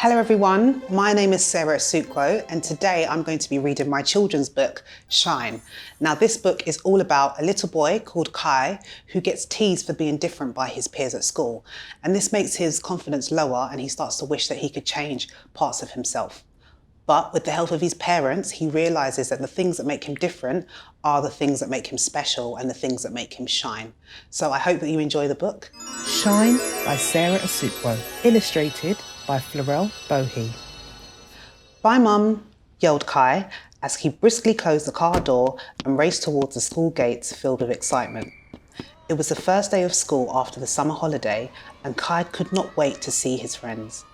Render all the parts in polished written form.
Hello everyone, my name is Sarah Asuquo and today I'm going to be reading my children's book, Shine. Now this book is all about a little boy called Kai who gets teased for being different by his peers at school, and this makes his confidence lower and he starts to wish that he could change parts of himself. But with the help of his parents, he realises that the things that make him different are the things that make him special and the things that make him shine. So I hope that you enjoy the book. Shine by Sarah Asuquo, illustrated by Florel Bohe. Bye Mum, yelled Kai as he briskly closed the car door and raced towards the school gates filled with excitement. It was the first day of school after the summer holiday and Kai could not wait to see his friends.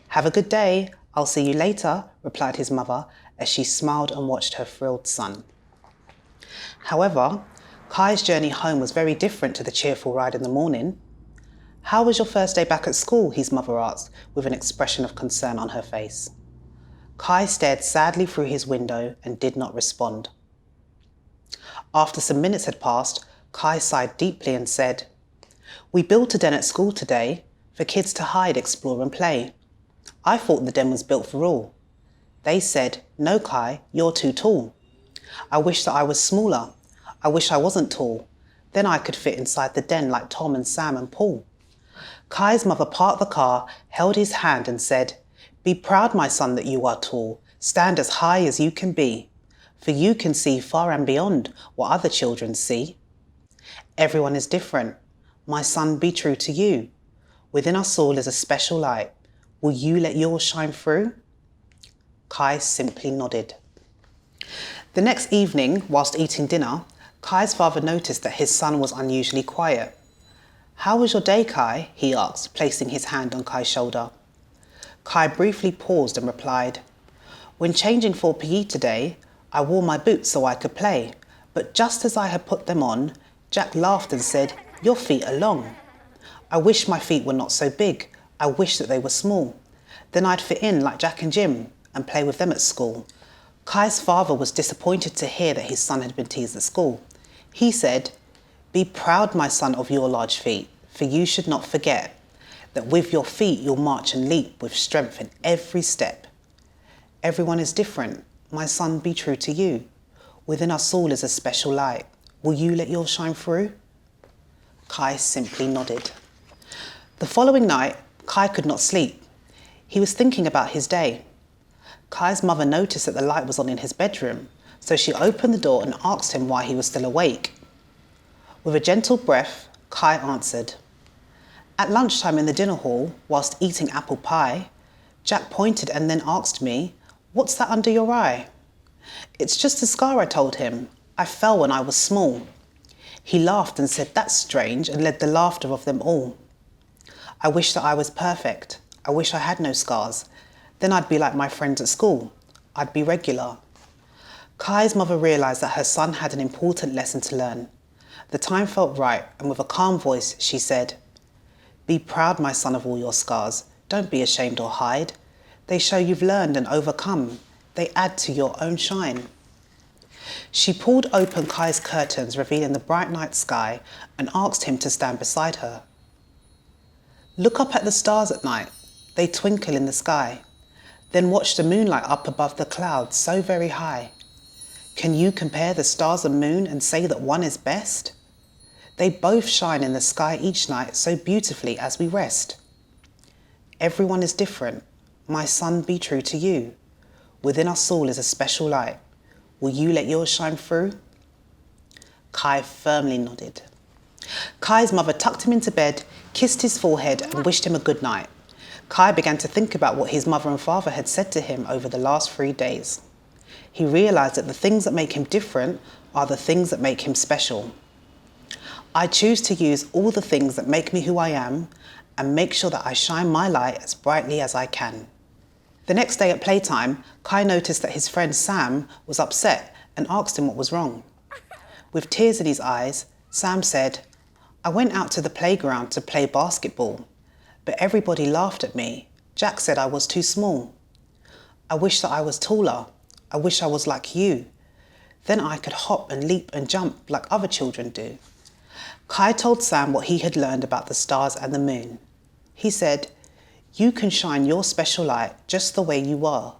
Have a good day, I'll see you later, replied his mother as she smiled and watched her thrilled son. However, Kai's journey home was very different to the cheerful ride in the morning. How was your first day back at school? His mother asked with an expression of concern on her face. Kai stared sadly through his window and did not respond. After some minutes had passed, Kai sighed deeply and said, "We built a den at school today for kids to hide, explore and play. I thought the den was built for all. They said, 'No, Kai, you're too tall.' I wish that I was smaller. I wish I wasn't tall. Then I could fit inside the den like Tom and Sam and Paul." Kai's mother parked the car, held his hand and said, "Be proud, my son, that you are tall. Stand as high as you can be. For you can see far and beyond what other children see. Everyone is different. My son, be true to you. Within us all is a special light. Will you let yours shine through?" Kai simply nodded. The next evening, whilst eating dinner, Kai's father noticed that his son was unusually quiet. "How was your day, Kai?" he asked, placing his hand on Kai's shoulder. Kai briefly paused and replied, "When changing for PE today, I wore my boots so I could play, but just as I had put them on, Jack laughed and said, 'Your feet are long.' I wish my feet were not so big. I wish that they were small. Then I'd fit in like Jack and Jim and play with them at school." Kai's father was disappointed to hear that his son had been teased at school. He said, "Be proud, my son, of your large feet, for you should not forget that with your feet you'll march and leap with strength in every step. Everyone is different. My son, be true to you. Within us all is a special light. Will you let yours shine through?" Kai simply nodded. The following night, Kai could not sleep. He was thinking about his day. Kai's mother noticed that the light was on in his bedroom, so she opened the door and asked him why he was still awake. With a gentle breath, Kai answered, "At lunchtime in the dinner hall, whilst eating apple pie, Jack pointed and then asked me, 'What's that under your eye?' 'It's just a scar,' I told him. 'I fell when I was small.' He laughed and said, 'That's strange,' and led the laughter of them all. I wish that I was perfect. I wish I had no scars. Then I'd be like my friends at school. I'd be regular." Kai's mother realised that her son had an important lesson to learn. The time felt right, and with a calm voice, she said, "Be proud, my son, of all your scars. Don't be ashamed or hide. They show you've learned and overcome. They add to your own shine." She pulled open Kai's curtains, revealing the bright night sky, and asked him to stand beside her. "Look up at the stars at night. They twinkle in the sky. Then watch the moonlight up above the clouds so very high. Can you compare the stars and moon and say that one is best? They both shine in the sky each night so beautifully as we rest. Everyone is different. My son, be true to you. Within us all is a special light. Will you let yours shine through?" Kai firmly nodded. Kai's mother tucked him into bed, kissed his forehead and wished him a good night. Kai began to think about what his mother and father had said to him over the last 3 days. He realised that the things that make him different are the things that make him special. "I choose to use all the things that make me who I am and make sure that I shine my light as brightly as I can." The next day at playtime, Kai noticed that his friend Sam was upset and asked him what was wrong. With tears in his eyes, Sam said, "I went out to the playground to play basketball, but everybody laughed at me. Jack said I was too small. I wish that I was taller. I wish I was like you. Then I could hop and leap and jump like other children do." Kai told Sam what he had learned about the stars and the moon. He said, You can shine your special light just the way you are.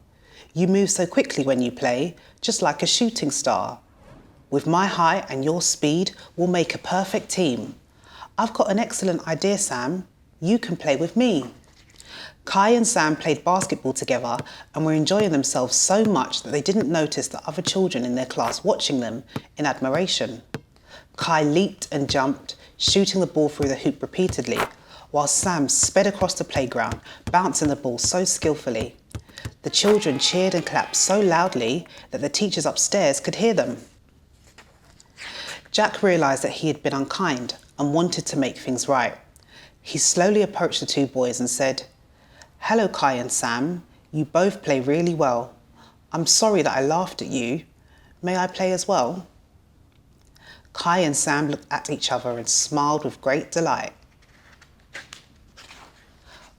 You move so quickly when you play, just like a shooting star. With my height and your speed, we'll make a perfect team. I've got an excellent idea, Sam. You can play with me. Kai and Sam played basketball together and were enjoying themselves so much that they didn't notice the other children in their class watching them in admiration. Kai leaped and jumped, shooting the ball through the hoop repeatedly, while Sam sped across the playground, bouncing the ball so skillfully. The children cheered and clapped so loudly that the teachers upstairs could hear them. Jack realised that he had been unkind and wanted to make things right. He slowly approached the two boys and said, "Hello, Kai and Sam. You both play really well. I'm sorry that I laughed at you. May I play as well?" Kai and Sam looked at each other and smiled with great delight.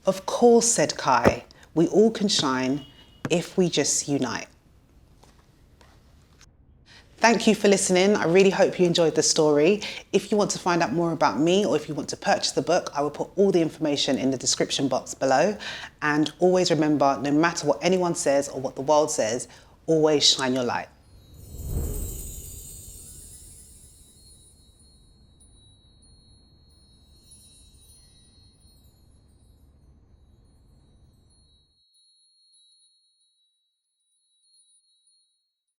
"Of course," said Kai, "we all can shine if we just unite." Thank you for listening. I really hope you enjoyed the story. If you want to find out more about me or if you want to purchase the book, I will put all the information in the description box below. And always remember, no matter what anyone says or what the world says, always shine your light.